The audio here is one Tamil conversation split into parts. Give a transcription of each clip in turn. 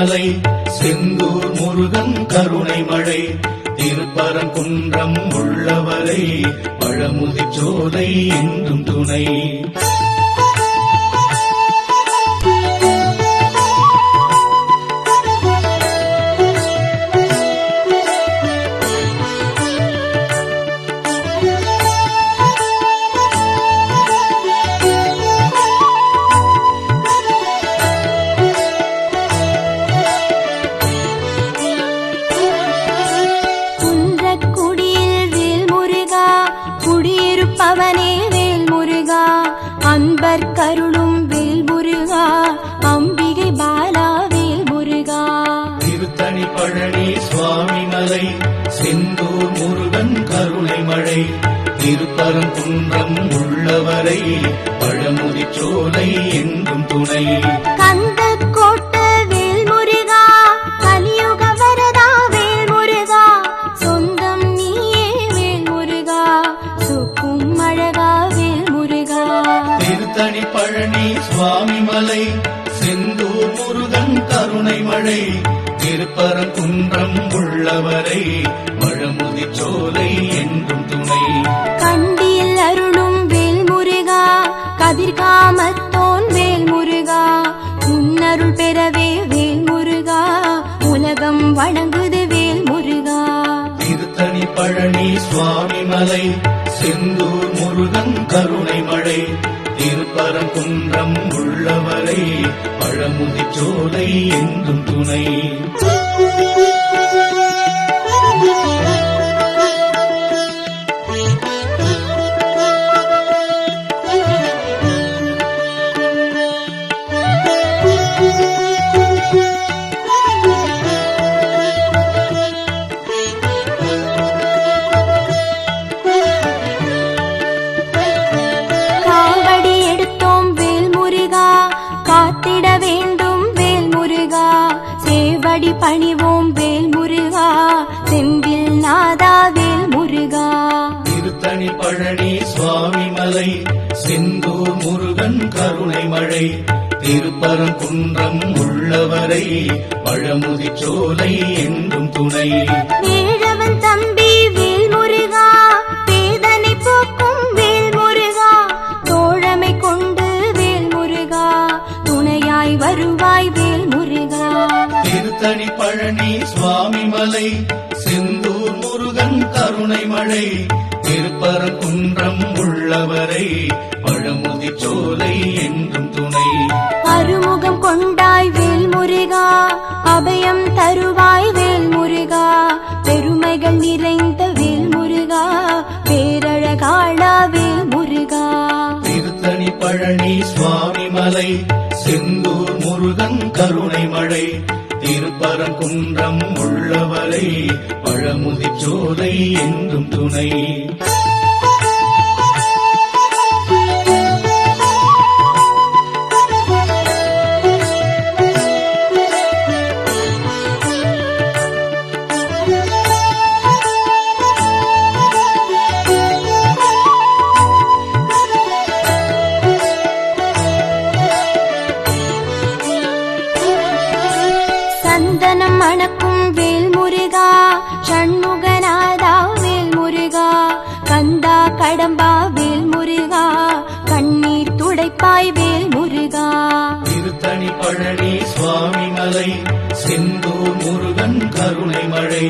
மலை செந்தூர் முருகன் கருணை மழை திருப்பரங்குன்றம் உள்ளவரை பழமுதிர்ச்சோலை என்றும் துணை. அவனே வேல் முருகா, அன்பர் கருளும் வேல் முருகா, அம்பிகை பாலா வேல் முருகா. திருத்தணி பழனி சுவாமி மலை செந்தூர் முருகன் கருணை மழை திருப்பரங்குன்றம் உள்ளவரை பழமுதிர்ச்சோலை என்றும் துணை. கந்த கோட்ட வேல் முருகா, கலியுக வரதா வேல் முருகா, சொந்தம் நீயே வேல் முருகா, சுக்கும் அழகா வேல் முருகா. திருத்தணி பழனி சுவாமி மலை செந்தூர் முருகன் கருணை மழை திருப்பரங்குன்றம் உள்ளவரை பழமுதிர்ச்சோலை என்றும் துணை. கண்டியில் அருளும் வேல் முருகா, கதிர்காமத்தோன் வேல் முருகா, உன்னருள் பெறவே வேல் முருகா, உலகம் வணங்குது வேல் முருகா. திருத்தணி பழனி சுவாமி மலை செந்தூர் முருகன் கருணை மழை திருப்பரங்குன்றம் உள்ளவரை பழமுதிர்ச்சோலை என்றும் துணை. காத்திட வேண்டும் வேல் முருகா, சேவடி பணிவோம் வேல் முருகா, செந்தில் நாதா வேல் முருகா. திருத்தணி பழனி சுவாமி மலை செந்தூர் முருகன் கருணை மழை திருப்பரங்குன்றம் உள்ளவரை பழமுதிர்ச்சோலை என்றும் துணை. வேழவன் தம்பி வேல் முருகா, வேதனை போக்கும் வேல் முருகா, தோழமை கொண்டு வேல் முருகா, துணையாய் வருவாய் வேல் முருகா. திருத்தணி பழனி சுவாமி மலை செந்தூர் முருகன் கருணை மழை திருப்பரங்குன்றம் உள்ளவரை பழமுதிர்ச்சோலை என்றும் துணை. அருமுகம் கொண்டாய் வேல் முருகா, அபயம் தருவாய் வேல் முருகா, பெருமைகள் நிறைந்த வேல் முருகா, பேரழகாளா வேல் முருகா. திருத்தணி பழனி சுவாமி மலை செந்தூர் முருகன் கருணை மழை திருப்பரங்குன்றம் உள்ளவரை பழமுதிர்ச்சோலை என்றும் துணை. சந்தனம் மணக்கும் வேல் முருகா, ஷண்முகநாதா வேல் முருகா, கந்தா கடம்பா வேல் முருகா, கண்ணீர் துடைப்பாய் வேல் முருகா. திருத்தணி பழனி சுவாமி மலை செந்தூர் முருகன் கருணை மழை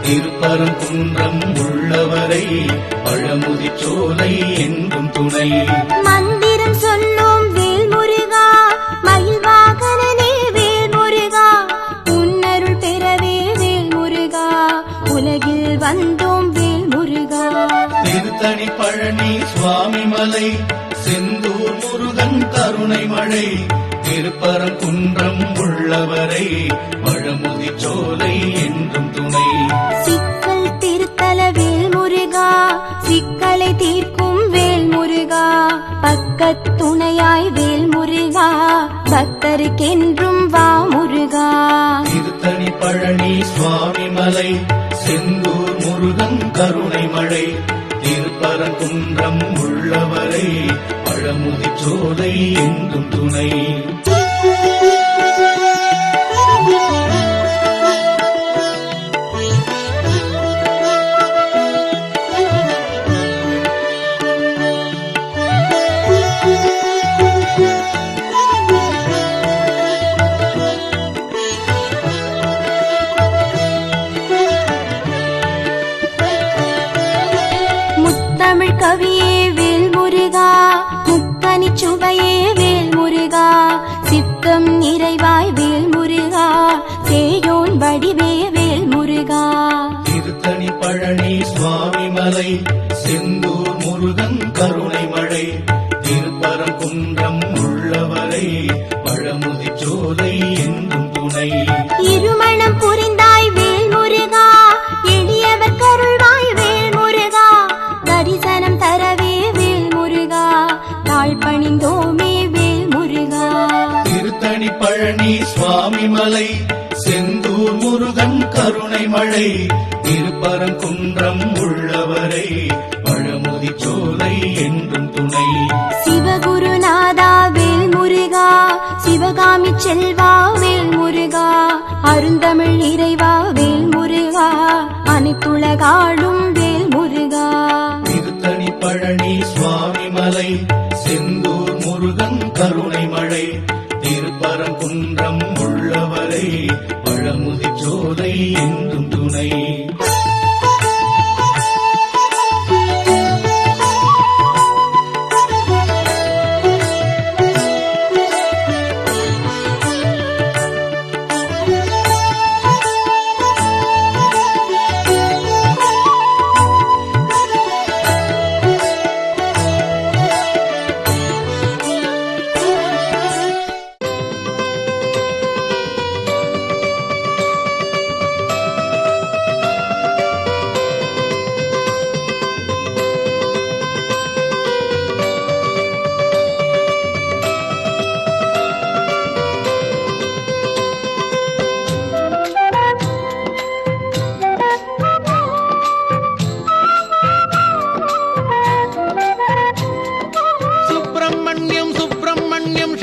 திருப்பரங்குன்றம் உள்ளவரை பழமுதிர்ச்சோலை என்றும் துணை. மந்திரம் சொல்லும் வேல் முருகா, மயில் வாகனனே வேல் முருகா, உன்னருள் பெறவே வேல் முருகா, உலகில் வந்தோம் வேல் முருகா. திருத்தணி பழனி சுவாமி மலை செந்தூர் முருகன் கருணை மழை திருப்பரங்குன்றம் உள்ளவரை பழமுதிர்ச்சோலை என்றும் துணை. சிக்கல் திருத்தல வேல் முருகா, சிக்கலை தீர்க்கும் வேல் முருகா, பக்கத்துணையாய் வேல் முருகா, பக்தருக்கென்றும் வா முருகா. திருத்தணி பழனி சுவாமி மலை செந்தூர் முருகன் கருணை மழை திருப்பரங்குன்றம் உள்ளவரை பழமுதிர்ச்சோலை என்றும் துணை. கவியே வேல் முருகா, முக்கனி சுவையே வேல் முருகா, சித்தம் நிறைவாய் வேல் முருகா, சேயோன் வடிவே வேல் முருகா. திருத்தணி பழனி சுவாமி மலை, செந்தூர் முருகன் கருணை மழை, திருப்பரங்குன்றம் உள்ளவரை, பழமுதி சோலை என்றும் துணை. இருமணம் புரிந்தாய் வேல் முருகா, எளியவர் கருள்வாய் வேல் முருகா, தரிசனம் தரவே வேல் முருகா, தாழ் பணிந்தோமே வேல் முருகா. திருத்தணி பழனி சுவாமி மலை, செந்தூர் முருகன் கருணை மழை, திருப்பரங்குன்றம் உள்ளவரை, பழமுதி சோலை என்றும் துணை. சிவகுருநாதா வேல் முருகா, சிவகாமி செல்வா வேல் முருகா, அருந்தமிழ் இறைவா வேல் முருகா, அனைத்துலகாளும் வேல் முருகா. திருத்தணி பழனி சுவாமி மலை, செந்தூர் முருகன் கருணை மழை, திருப்பரங்குன்றம் உள்ளவரை, பழமுதி சோலை என்றும் துணை. சுப்பிரமணியம் சுப்பிரமணியம்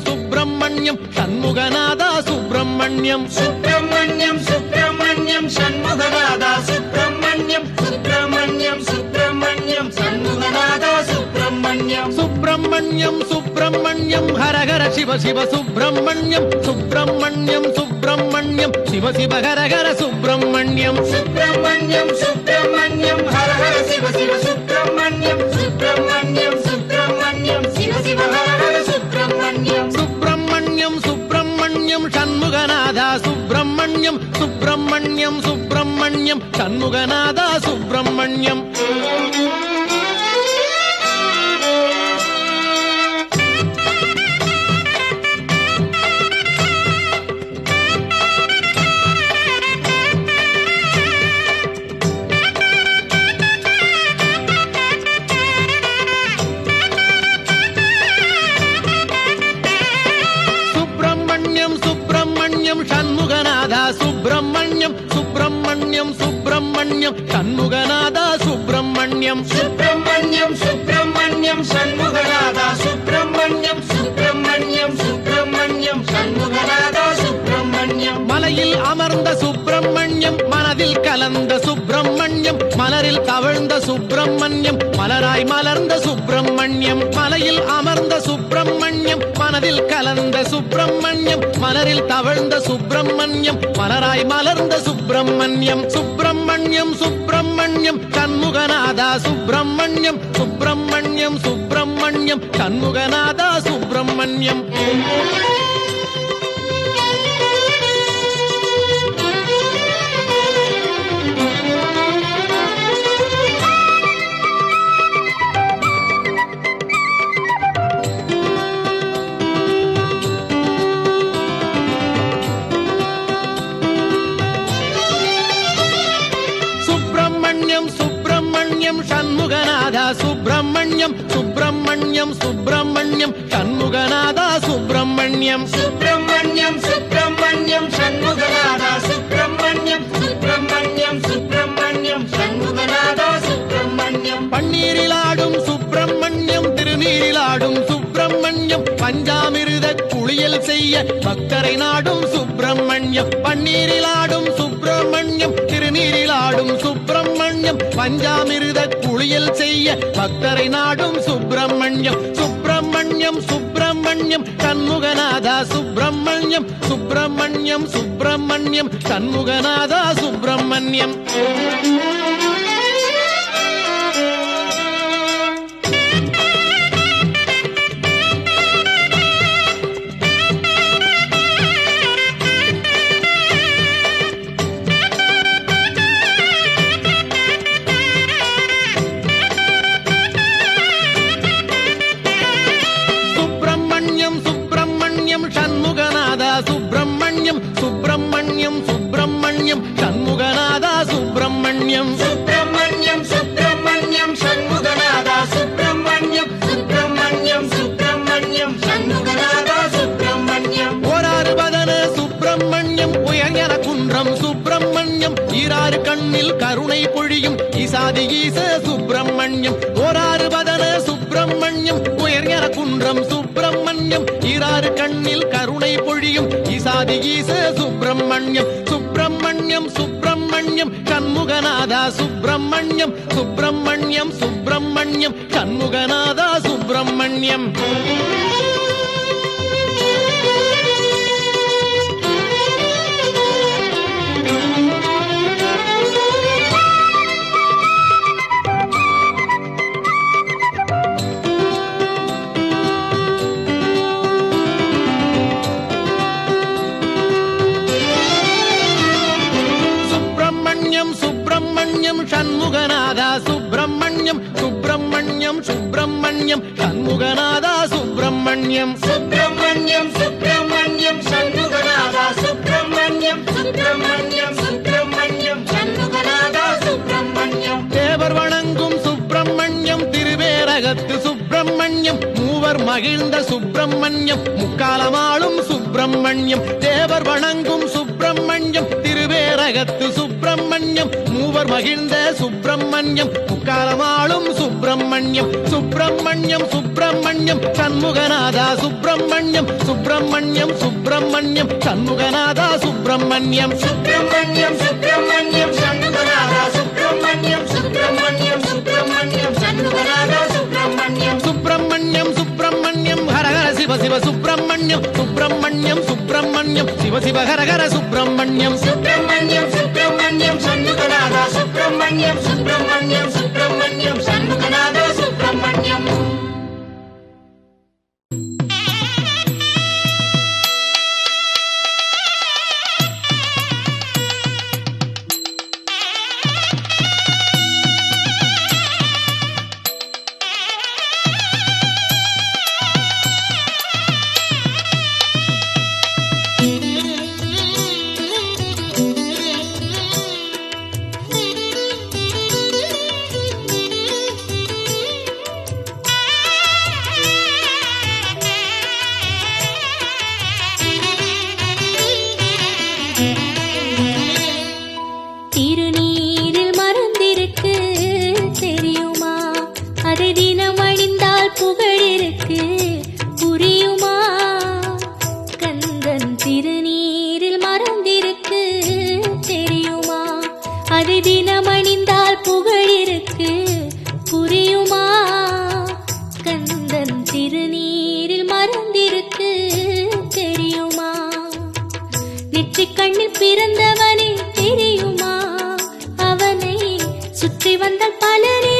சுப்பிரமணியம் சண்முகநாதா சுப்பிரமணியம் சுப்பிரமணியம் சுப்பிரமணியம் சண்முகநாதா சுப்பிரமணியம் சுப்பிரமணியம் சுப்பிரமணியம் சண்முகநாதா சுப்பிரமணியம் சுப்பிரமணியம் சுப்பிரமணியம் ஹரஹர சிவ சிவ சுப்பிரமணியம் சுப்பிரமணியம் சுப்பிரமணியம் சிவ சிவ ஹரஹர சுப்பிரமணியம் சுப்பிரமணியம் சுப்பிரமணியம் ஹரஹர சிவ சிவ சுப்பிரமணியம் சுப்பிரமணியம் சுப்பிரமணியம் சிவ சிவ ஹரஹர சுப்பிரமணியம் சுப்பிரமணியம் சுப்பிரமணியம் சண்முகநாதா சுப்பிரமணியம் சுப்பிரமணியம் சுப்பிரமணியம் சண்முகநாதா சுப்பிரமணியம் சண்முகநாதா சுப்பிரமணியம் சுப்பிரமணியம் சுப்பிரமணியம் சண்முகநாதா சுப்பிரமணியம் சுப்பிரமணியம் சுப்பிரமணியம் சண்முகநாதா சுப்பிரமணியம் சுப்பிரமணியம் சுப்பிரமணியம் சண்முகநாதா சுப்பிரமணியம் மலையில் அமர்ந்த சுப்பிரமணியம் மனதில் கலந்த சுப்பிரமணியம் மலரில் தவழ்ந்த சுப்பிரமணியம் மலராய் மலர்ந்த சுப்பிரமணியம் மலையில் அமர்ந்த சுப்பிரமணியம் மனதில் கலந்த சுப்பிரமணியம் மலரில் தவழ்ந்த சுப்பிரமணியம் மலராய் மலர்ந்த சுப்பிரமணியம் சுப்பிரமணியம் சுப்பிரமணியம் சண்முகநாதா சுப்பிரமணியம் சுப்பிரமணியம் சுப்பிரமணியம் சண்முகநாதா சுப்பிரமணியம் சண்முகநாதா சுப்பிரமணியம் சுப்பிரமணியம் சுப்பிரமணியம் சண்முகநாதா சுப்பிரமணியம் சுப்பிரமணியம் சுப்பிரமணியம் சண்முகநாதா சுப்பிரமணியம் சுப்பிரமணியம் சுப்பிரமணியம் சண்முகநாதா சுப்பிரமணியம் பன்னீரிலாடும் சுப்பிரமணியம் திருநீரிலாடும் சுப்பிரமணியம் பஞ்சாமிருத குளியல் செய்ய பக்தரை நாடும் சுப்பிரமணியம் பன்னீரிலாடும் சுப்பிரமணியம் திருநீரிலாடும் சுப்பிரமணியம் பஞ்சாமிருத குளியல் செய்ய பக்தரை நாடும் சுப்பிரமணியம் சுப்பிரமணியம் சுப்பிரமணியம் சண்முகநாதா சுப்பிரமணியம் சுப்பிரமணியம் சுப்பிரமணியம் சண்முகநாதா சுப்பிரமணியம் சுப்பிரமணியம் சுப்பிரமணியம் சண்முகநாதா சுப்பிரமணியம் சுப்பிரமணியம் சுப்பிரமணியம் சண்முகநாதா சுப்பிரமணியம் சுப்பிரமணியம் சுப்பிரமணியம் சண்முகநாதா சுப்பிரமணியம் ஓராறு பதன சுப்பிரமணியம் உயர்ஞன குன்றம் சுப்பிரமணியம் ஈராறு கண்ணில் கருணை பொழியும் ஈசாதி ஈச சுப்பிரமணியம் ஓராறு பதன சுப்பிரமணியம் உயர்ஞன குன்றம் சுப்பிரமணியம் ஈராறு கண்ணில் கருணை பொழியும் ஈசாதி ஈச சுப்பிரமணியம் சுப்பிரமணியம் சுப்பிரமணியம் சண்முகநாதா சுப்பிரமணியம் சுப்பிரமணியம் சுப்பிரமணியம் சண்முகநாதா சுப்பிரமணியம் சண்முகநாதா சுப்பிரமணியம் சுப்பிரமணியம் சுப்பிரமணியம் சண்முகநாதா சுப்பிரமணியம் சுப்பிரமணியம் சுப்பிரமணியம் சண்முகநாதா சுப்பிரமணியம் சுப்பிரமணியம் சுப்பிரமணியம் சண்முகநாதா சுப்பிரமணியம் தேவர் வணங்கும் சுப்பிரமணியம் திருவேரகத்து சுப்பிரமணியம் மூவர் மகிழ்ந்த சுப்பிரமணியம் முக்காலமாளும் சுப்பிரமணியம் தேவர் வணங்கும் சுப்பிரமணியம் திருவேரகத்து சுப்பிரமணியம் மூவர் மகிழ்ந்த சுப்பிரமணியம் முக்காலமாளும் சுப்பிரமணியம் சுப்பிரமணியம் சுப்பிரமணியம் சண்முகநாதா சுப்பிரமணியம் சுப்பிரமணியம் சுப்பிரமணியம் சண்முகநாதா சுப்பிரமணியம் சுப்பிரமணியம் சுப்பிரமணியம் சண்முகநாதா சுப்பிரமணியம் சுப்பிரமணியம் சுப்பிரமணியம் சண்முகநாதா சுப்பிரமணியம் சுப்பிரமணியம் சுப்பிரமணியம் ஹரஹர சிவ சிவ சுப்பிரமணியம் சுப்பிரமணியம் சுப்பிரமணியம் சிவ சிவ ஹரஹர சுப்பிரமணியம் சுப்பிரமணியம் சுப்பிரமணியம் சண்முகநாதா சுப்பிரமணியம் சுப்பிரமணியம் சுப்பிரமணியம் சண்முகநாதா சுப்பிரமணியம் திருநீரில் மறந்திருக்கு தெரியுமா அதை தினம் அணிந்தால் புகழிருக்கு புரியுமா கந்தன் திருநீரில் மறந்திருக்கு தெரியுமா அதை தினம் அணிந்தால் புகழிருக்கு புரியுமா கந்தன் திருநீரில் மறந்திருக்கு தெரியுமா நெற்றிக் கண்ணில் பிறந்தவனே தெரியுமா அவனை சுற்றி வந்த பலரே